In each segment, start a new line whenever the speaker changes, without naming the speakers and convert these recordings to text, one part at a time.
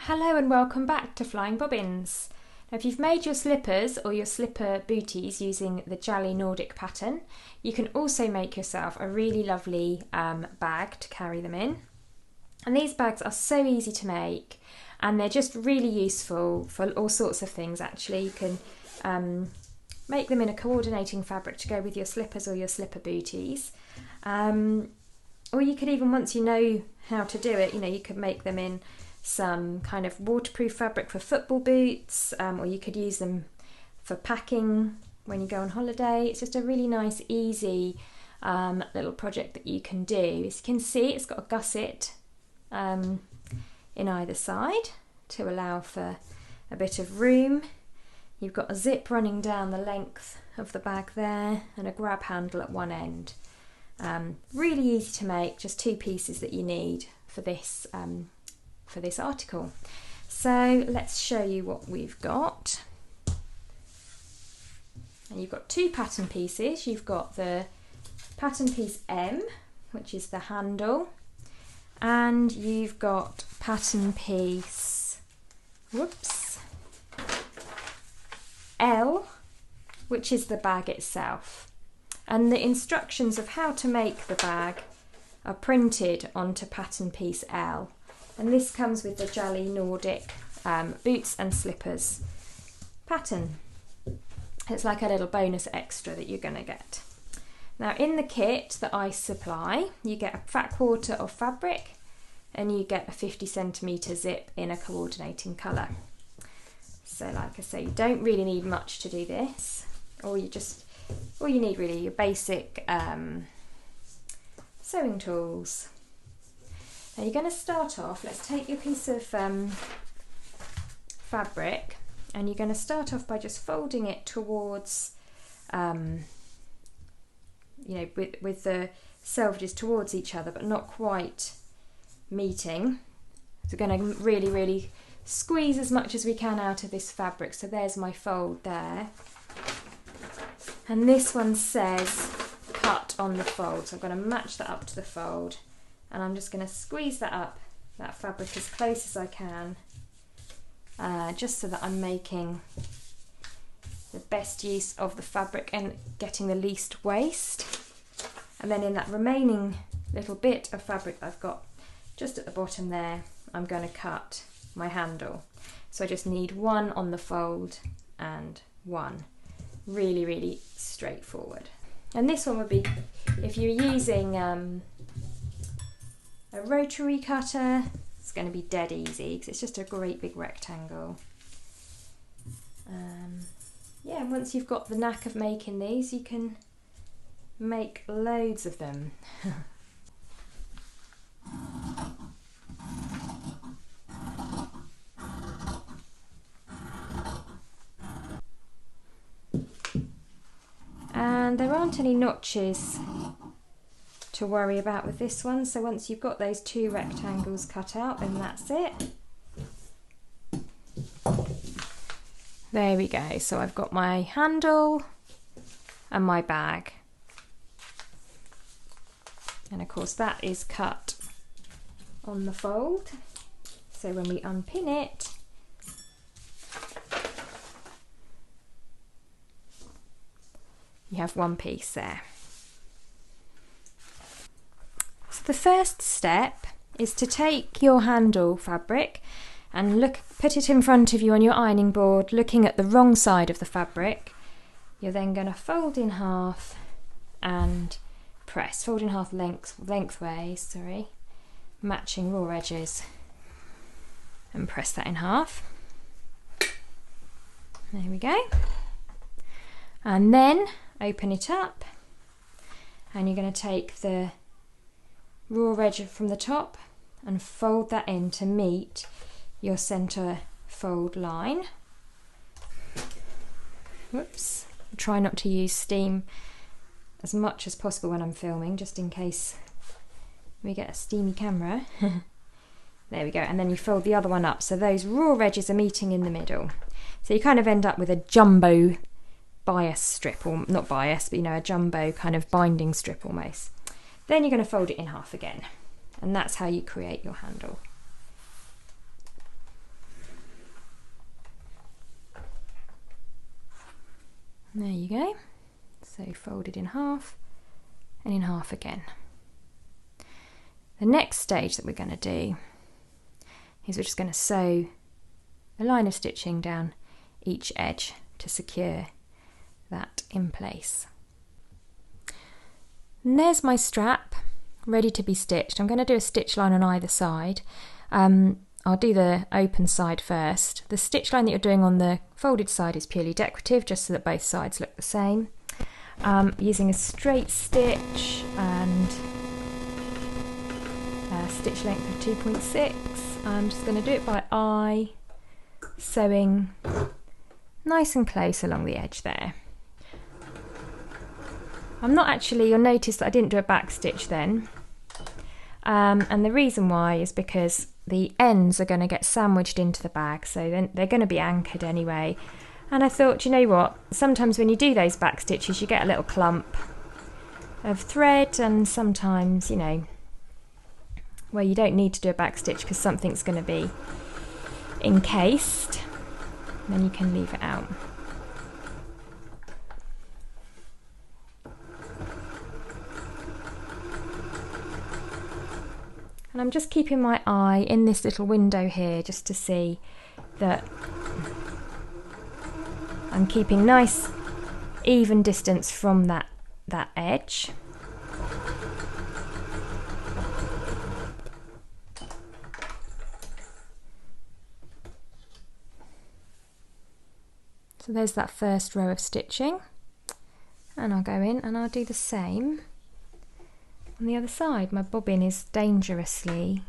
Hello and welcome back to Flying Bobbins. Now if you've made your slippers or your slipper booties using the Jalie Nordik pattern, you can also make yourself a really lovely bag to carry them in. And these bags are so easy to make and they're just really useful for all sorts of things actually. You can make them in a coordinating fabric to go with your slippers or your slipper booties. Or you could even, once you know how to do it, you could make them in some kind of waterproof fabric for football boots, or you could use them for packing when you go on holiday. It's just a really nice, easy little project that you can do. As you can see, it's got a gusset in either side to allow for a bit of room. You've got a zip running down the length of the bag there and a grab handle at one end. Really easy to make, just two pieces that you need for this article. So let's show you what we've got. And you've got two pattern pieces. You've got the pattern piece M, which is the handle, and you've got pattern piece L, which is the bag itself. And the instructions of how to make the bag are printed onto pattern piece L. And this comes with the Jalie Nordik boots and slippers pattern. It's like a little bonus extra that you're going to get. Now in the kit that I supply, you get a fat quarter of fabric and you get a 50cm zip in a coordinating colour. So like I say, you don't really need much to do this. All you need really your basic sewing tools. Now you're going to start off, let's take your piece of fabric and you're going to start off by just folding it towards, with the selvages towards each other but not quite meeting. So we're going to really squeeze as much as we can out of this fabric. So there's my fold there. And this one says cut on the fold. So I'm going to match that up to the fold. And I'm just going to squeeze that fabric as close as I can, just so that I'm making the best use of the fabric and getting the least waste. And then in that remaining little bit of fabric that I've got just at the bottom there, I'm going to cut my handle. So I just need one on the fold and one. Really straightforward. And this one would be, if you're using a rotary cutter, it's going to be dead easy because it's just a great big rectangle. Yeah, and once you've got the knack of making these, you can make loads of them. And there aren't any notches to worry about with this one, so once you've got those two rectangles cut out, then that's it. There we go. So I've got my handle and my bag, and of course that is cut on the fold, so when we unpin it, you have one piece there. So the first step is to take your handle fabric and put it in front of you on your ironing board, looking at the wrong side of the fabric. You're then going to fold in half and press. Fold in half lengthways, matching raw edges, and press that in half. There we go. And then open it up and you're going to take the raw edge from the top and fold that in to meet your centre fold line. Whoops. Try not to use steam as much as possible when I'm filming, just in case we get a steamy camera. There we go. And then you fold the other one up so those raw edges are meeting in the middle. So you kind of end up with a jumbo bias strip, or not bias, but a jumbo kind of binding strip almost. Then you're going to fold it in half again, and that's how you create your handle. There you go. So fold it in half and in half again. The next stage that we're going to do is we're just going to sew a line of stitching down each edge to secure that in place. And there's my strap ready to be stitched. I'm going to do a stitch line on either side. I'll do the open side first. The stitch line that you're doing on the folded side is purely decorative, just so that both sides look the same. Using a straight stitch and a stitch length of 2.6. I'm just going to do it by eye, sewing nice and close along the edge there. I'm not actually, you'll notice that I didn't do a back stitch then. And the reason why is because the ends are going to get sandwiched into the bag, so then they're going to be anchored anyway. And I thought, you know what, sometimes when you do those back stitches you get a little clump of thread, and sometimes, you know, where you don't need to do a back stitch because something's going to be encased, then you can leave it out. And I'm just keeping my eye in this little window here just to see that I'm keeping nice even distance from that edge. So there's that first row of stitching, and I'll go in and I'll do the same on the other side. My bobbin is dangerously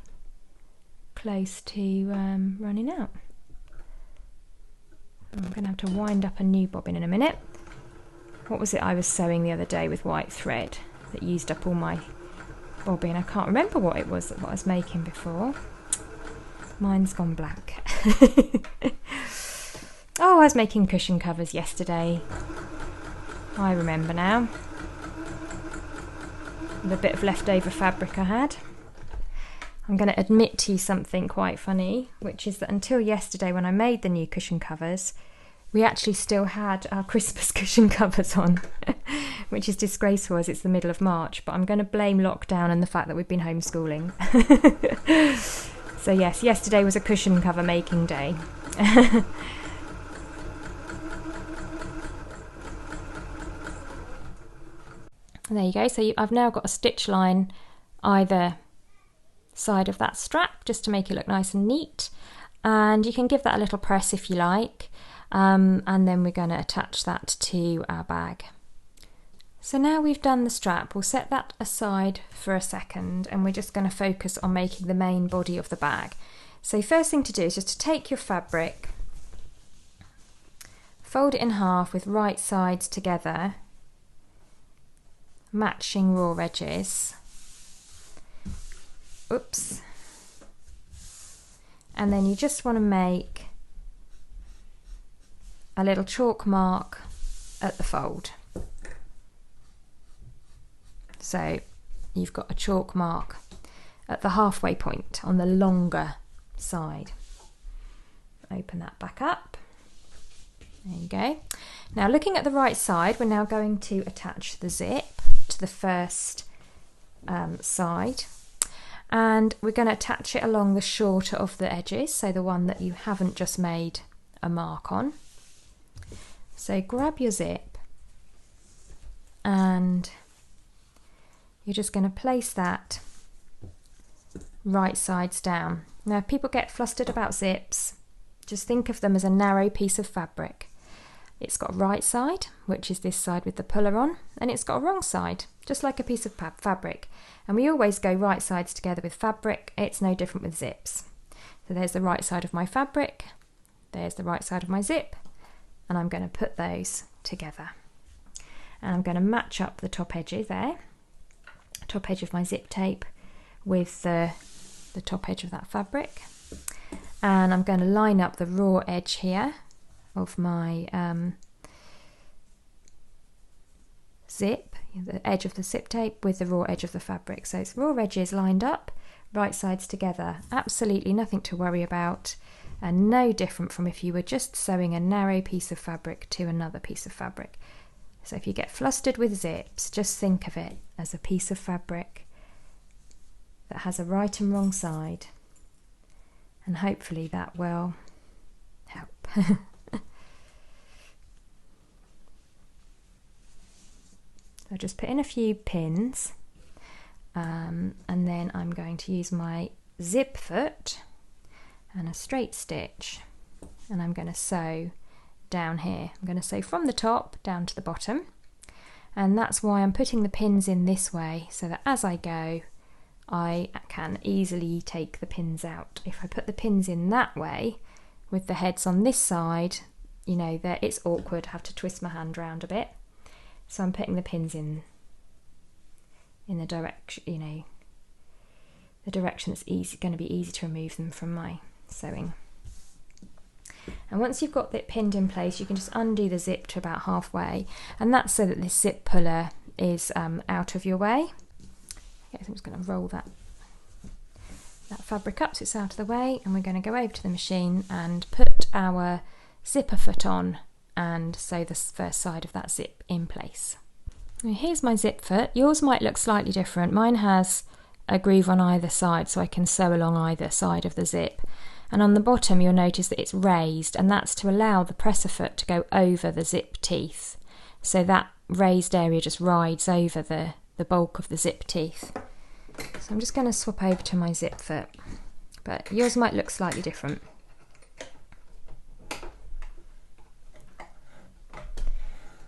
close to running out. I'm going to have to wind up a new bobbin in a minute. What was it I was sewing the other day with white thread that used up all my bobbin? I can't remember what it was that I was making before. Mine's gone blank. Oh, I was making cushion covers yesterday. I remember now. The bit of leftover fabric I had. I'm going to admit to you something quite funny, which is that until yesterday when I made the new cushion covers, we actually still had our Christmas cushion covers on, which is disgraceful as it's the middle of March, but I'm going to blame lockdown and the fact that we've been homeschooling. So yes, yesterday was a cushion cover making day. There you go, so I've now got a stitch line either side of that strap just to make it look nice and neat, and you can give that a little press if you like, and then we're going to attach that to our bag. So now we've done the strap, we'll set that aside for a second and we're just going to focus on making the main body of the bag. So first thing to do is just to take your fabric, fold it in half with right sides together, matching raw edges. Oops. And then you just want to make a little chalk mark at the fold. So you've got a chalk mark at the halfway point on the longer side. Open that back up. There you go. Now looking at the right side, we're now going to attach the zip to the first side, and we're going to attach it along the shorter of the edges, so the one that you haven't just made a mark on. So grab your zip and you're just going to place that right sides down. Now if people get flustered about zips, just think of them as a narrow piece of fabric. It's got a right side, which is this side with the puller on, and it's got a wrong side, just like a piece of fabric. And we always go right sides together with fabric. It's no different with zips. So there's the right side of my fabric, there's the right side of my zip, and I'm going to put those together. And I'm going to match up the top edges there, top edge of my zip tape with the top edge of that fabric. And I'm going to line up the raw edge here of my zip, the edge of the zip tape with the raw edge of the fabric. So it's raw edges lined up, right sides together, absolutely nothing to worry about, and no different from if you were just sewing a narrow piece of fabric to another piece of fabric. So if you get flustered with zips, just think of it as a piece of fabric that has a right and wrong side, and hopefully that will help. So just put in a few pins, and then I'm going to use my zip foot and a straight stitch, and I'm going to sew down here. I'm going to sew from the top down to the bottom, and that's why I'm putting the pins in this way, so that as I go I can easily take the pins out. If I put the pins in that way with the heads on this side, you know, that it's awkward, I have to twist my hand round a bit. So I'm putting the pins in the direction, you know, the direction that's going to be easy to remove them from my sewing. And once you've got it pinned in place, you can just undo the zip to about halfway, and that's so that this zip puller is out of your way. Okay, so I'm just going to roll that fabric up so it's out of the way, and we're going to go over to the machine and put our zipper foot on and sew the first side of that zip in place. Now here's my zip foot. Yours might look slightly different. Mine has a groove on either side, so I can sew along either side of the zip. And on the bottom you'll notice that it's raised, and that's to allow the presser foot to go over the zip teeth. So that raised area just rides over the bulk of the zip teeth. So I'm just going to swap over to my zip foot, but yours might look slightly different.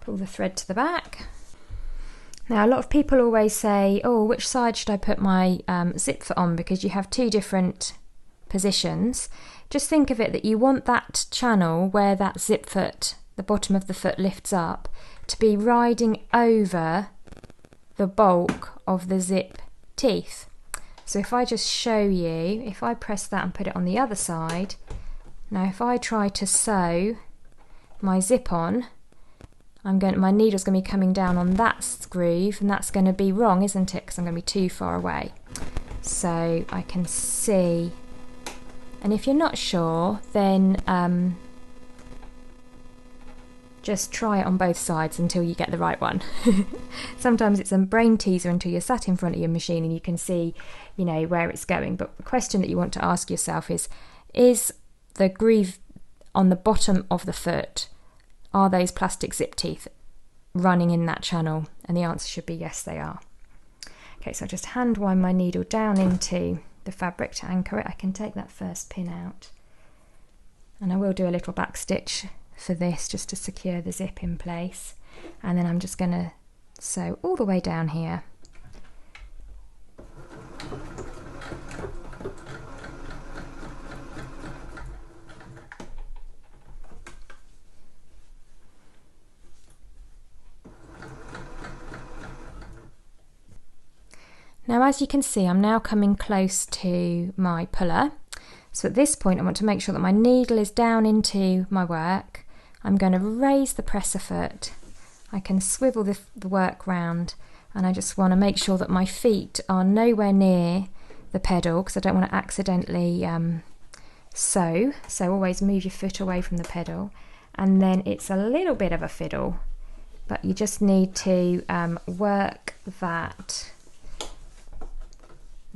Pull the thread to the back. Now a lot of people always say, oh, which side should I put my zip foot on, because you have two different positions. Just think of it that you want that channel where that zip foot, the bottom of the foot lifts up, to be riding over the bulk of the zip teeth. So if I just show you, if I press that and put it on the other side, now if I try to sew my zip on, my needle's going to be coming down on that groove, and that's going to be wrong, isn't it? Because I'm going to be too far away. So I can see, and if you're not sure, then just try it on both sides until you get the right one. Sometimes it's a brain teaser until you're sat in front of your machine and you can see, you know, where it's going. But the question that you want to ask yourself is the groove on the bottom of the foot, are those plastic zip teeth running in that channel? And the answer should be yes, they are. Okay, so I just hand wind my needle down into the fabric to anchor it. I can take that first pin out, and I will do a little back stitch for this just to secure the zip in place, and then I'm just going to sew all the way down here. Now as you can see, I'm now coming close to my puller. So at this point I want to make sure that my needle is down into my work. I'm going to raise the presser foot. I can swivel the work round, and I just want to make sure that my feet are nowhere near the pedal, because I don't want to accidentally sew. So always move your foot away from the pedal, and then it's a little bit of a fiddle, but you just need to work that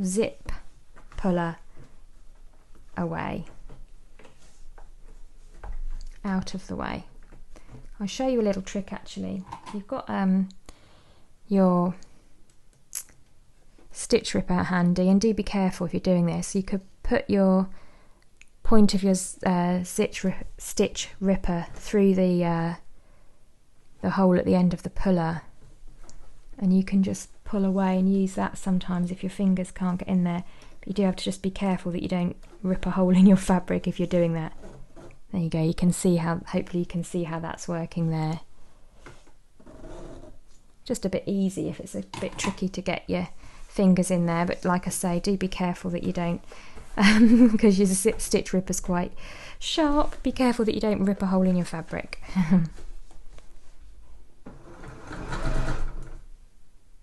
zip puller away, out of the way. I'll show you a little trick actually. You've got your stitch ripper handy, and do be careful if you're doing this. You could put your point of your stitch ripper through the hole at the end of the puller, and you can just pull away and use that sometimes if your fingers can't get in there. But you do have to just be careful that you don't rip a hole in your fabric if you're doing that. There you go, you can see how, hopefully you can see how that's working there. Just a bit easy if it's a bit tricky to get your fingers in there, but like I say, do be careful that you don't, because your stitch ripper's quite sharp, be careful that you don't rip a hole in your fabric.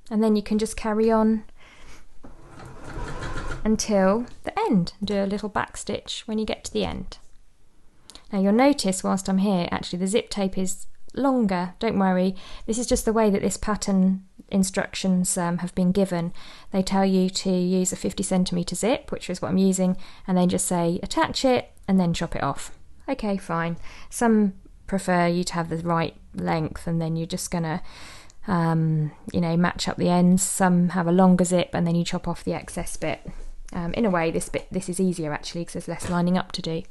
And then you can just carry on until the end and do a little back stitch when you get to the end. Now you'll notice whilst I'm here, actually the zip tape is longer, don't worry. This is just the way that this pattern instructions have been given. They tell you to use a 50cm zip, which is what I'm using, and then just say attach it and then chop it off. Okay, fine. Some prefer you to have the right length and then you're just gonna match up the ends. Some have a longer zip and then you chop off the excess bit. In a way, this is easier actually because there's less lining up to do.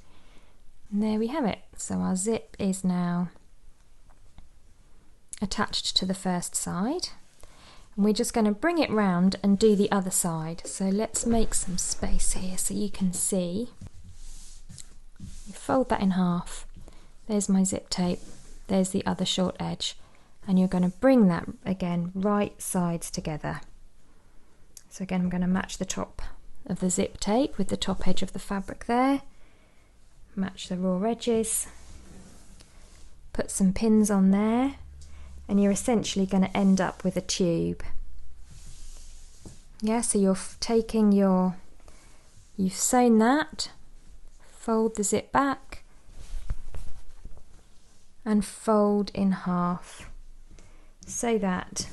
And there we have it. So our zip is now attached to the first side. And we're just going to bring it round and do the other side. So let's make some space here so you can see. You fold that in half. There's my zip tape. There's the other short edge. And you're going to bring that again right sides together. So again, I'm going to match the top of the zip tape with the top edge of the fabric there. Match the raw edges. Put some pins on there. And you're essentially going to end up with a tube. Yeah, so you're taking you've sewn that, fold the zip back, and fold in half so that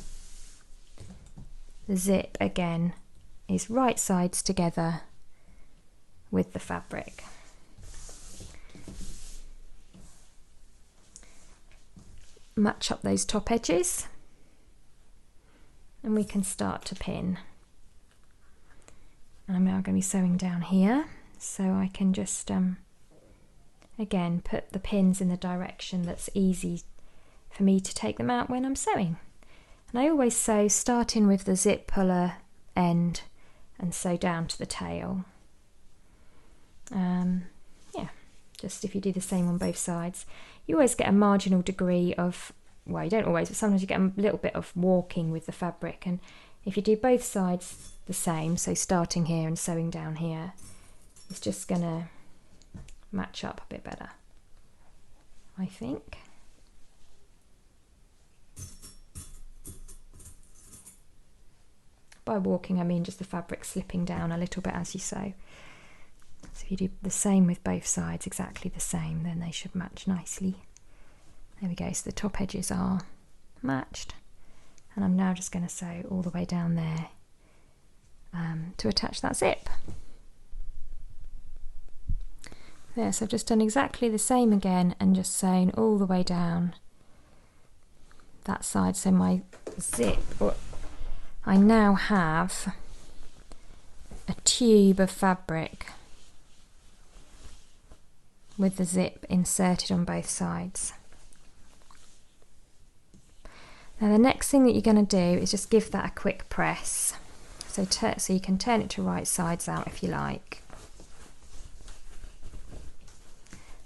the zip again is right sides together with the fabric. Match up those top edges and we can start to pin. And I'm now going to be sewing down here, so I can just again put the pins in the direction that's easy for me to take them out when I'm sewing. And I always sew starting with the zip puller end and sew down to the tail. Just if you do the same on both sides, you always get a marginal degree of, well, you don't always, but sometimes you get a little bit of walking with the fabric. And if you do both sides the same, so starting here and sewing down here, it's just going to match up a bit better, I think. By walking, I mean just the fabric slipping down a little bit as you sew. So if you do the same with both sides, exactly the same, then they should match nicely. There we go, so the top edges are matched. And I'm now just going to sew all the way down there to attach that zip. There, so I've just done exactly the same again and just sewn all the way down that side. So my zip, I now have a tube of fabric with the zip inserted on both sides. Now the next thing that you're going to do is just give that a quick press. So you can turn it to right sides out if you like.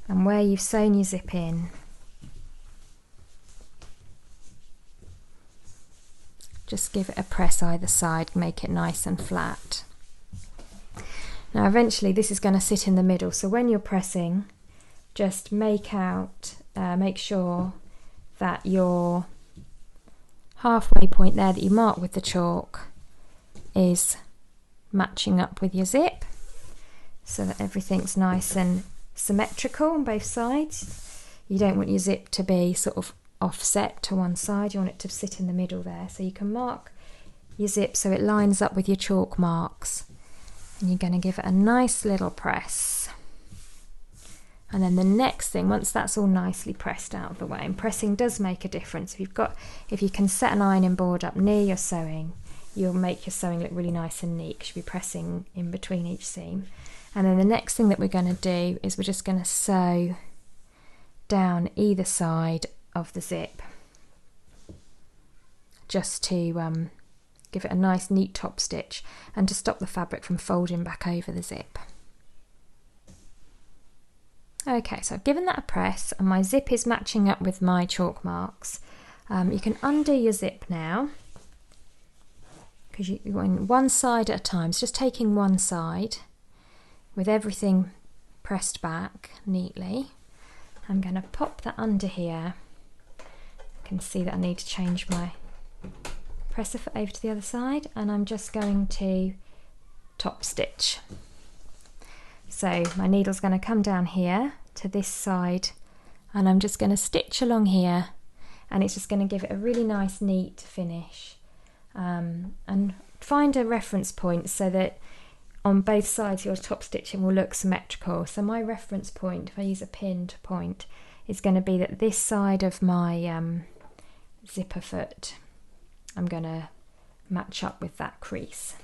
And where you've sewn your zip in, just give it a press either side, make it nice and flat. Now eventually this is going to sit in the middle, so when you're pressing, just make sure that your halfway point there that you mark with the chalk is matching up with your zip, so that everything's nice and symmetrical on both sides. You don't want your zip to be sort of offset to one side, you want it to sit in the middle there. So you can mark your zip so it lines up with your chalk marks, and you're going to give it a nice little press. And then the next thing, once that's all nicely pressed out of the way, and pressing does make a difference. If you can set an ironing board up near your sewing, you'll make your sewing look really nice and neat, because you'll be pressing in between each seam. And then the next thing that we're going to do is we're just going to sew down either side of the zip, just to give it a nice neat top stitch and to stop the fabric from folding back over the zip. Okay, so I've given that a press and my zip is matching up with my chalk marks. You can undo your zip now, because you're going one side at a time, so just taking one side with everything pressed back neatly. I'm going to pop that under here. You can see that I need to change my presser foot over to the other side, and I'm just going to top stitch. So my needle's going to come down here to this side, and I'm just going to stitch along here and it's just going to give it a really nice neat finish. And find a reference point so that on both sides your top stitching will look symmetrical. So my reference point, if I use a pin to point, is going to be that this side of my zipper foot, I'm going to match up with that crease.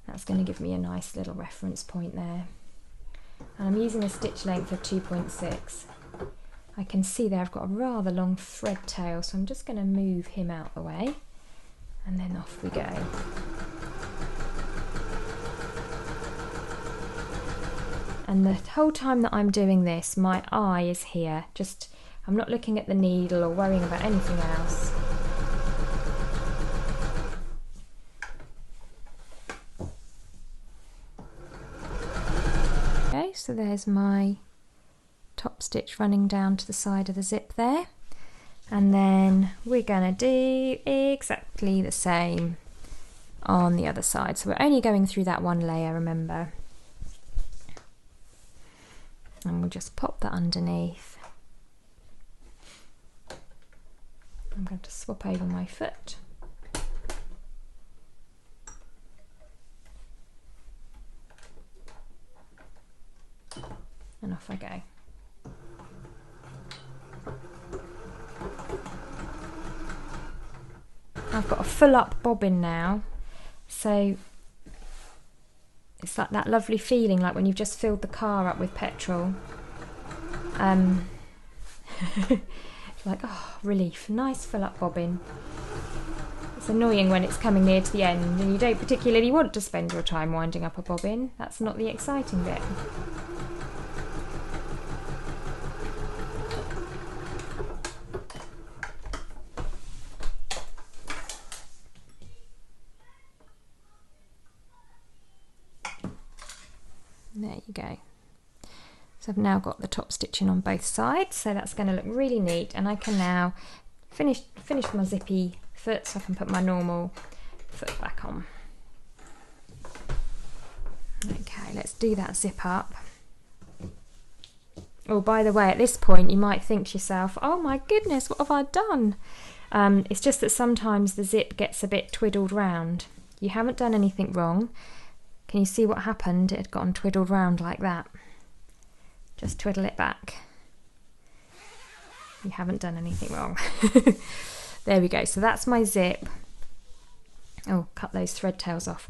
That's going to give me a nice little reference point there. And I'm using a stitch length of 2.6. I can see there I've got a rather long thread tail, so I'm just going to move him out the way, and then off we go. And the whole time that I'm doing this, my eye is here. I'm not looking at the needle or worrying about anything else. Okay, so there's my top stitch running down to the side of the zip there. And then we're going to do exactly the same on the other side. So we're only going through that one layer, remember. And we'll just pop that underneath. I'm going to swap over my foot. And off I go. I've got a full up bobbin now, so it's like that lovely feeling like when you've just filled the car up with petrol. It's like, oh, relief, nice full up bobbin. It's annoying when it's coming near to the end and you don't particularly want to spend your time winding up a bobbin. That's not the exciting bit. There you go. So I've now got the top stitching on both sides, so that's going to look really neat, and I can now finish my zippy foot so I can put my normal foot back on. Okay, let's do that zip up. Oh, by the way, at this point you might think to yourself, oh my goodness, what have I done? It's just that sometimes the zip gets a bit twiddled round. You haven't done anything wrong. Can you see what happened? It had gotten twiddled round like that. Just twiddle it back. You haven't done anything wrong. There we go. So that's my zip. Oh, cut those thread tails off.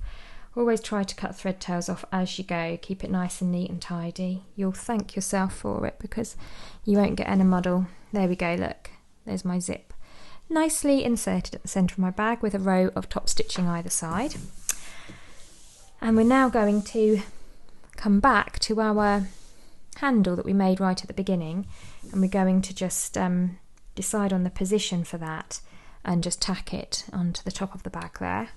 Always try to cut thread tails off as you go. Keep it nice and neat and tidy. You'll thank yourself for it because you won't get in a muddle. There we go, look. There's my zip. Nicely inserted at the centre of my bag with a row of top stitching either side. And we're now going to come back to our handle that we made right at the beginning, and we're going to just decide on the position for that and just tack it onto the top of the bag there.